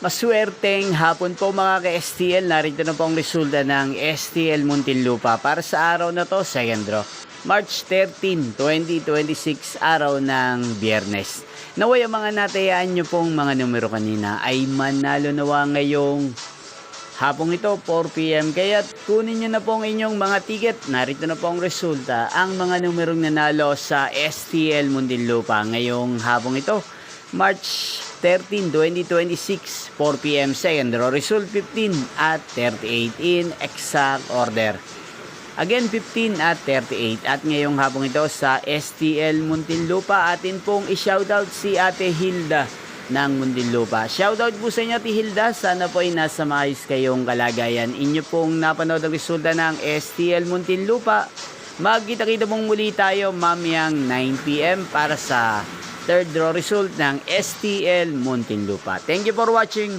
Maswerteng hapon po mga ka-STL. Narito na po ang resulta ng STL Muntinlupa para sa araw na to, second draw. March 13, 2026, araw ng Biyernes. Naway ang mga natayaan nyo pong mga numero kanina ay manalo nawa ngayong hapong ito, 4 PM. Kaya kunin nyo na po ang inyong mga ticket. Narito na po ang resulta. Ang mga numerong nanalo sa STL Muntinlupa ngayong hapong ito, March 13, 2026, 4 PM, second draw. Result 15 at 38 in exact order. Again, 15 at 38. At ngayong hapong ito sa STL Muntinlupa, atin pong i-shoutout si Ate Hilda ng Muntinlupa. Shoutout po sa inyo, Ate Hilda. Sana po ay nasa maayos kayong kalagayan. Inyo pong napanood ang resulta ng STL Muntinlupa. Magkita-kita pong muli tayo mamayang 9 PM para sa third draw result ng STL Muntinlupa. Thank you for watching.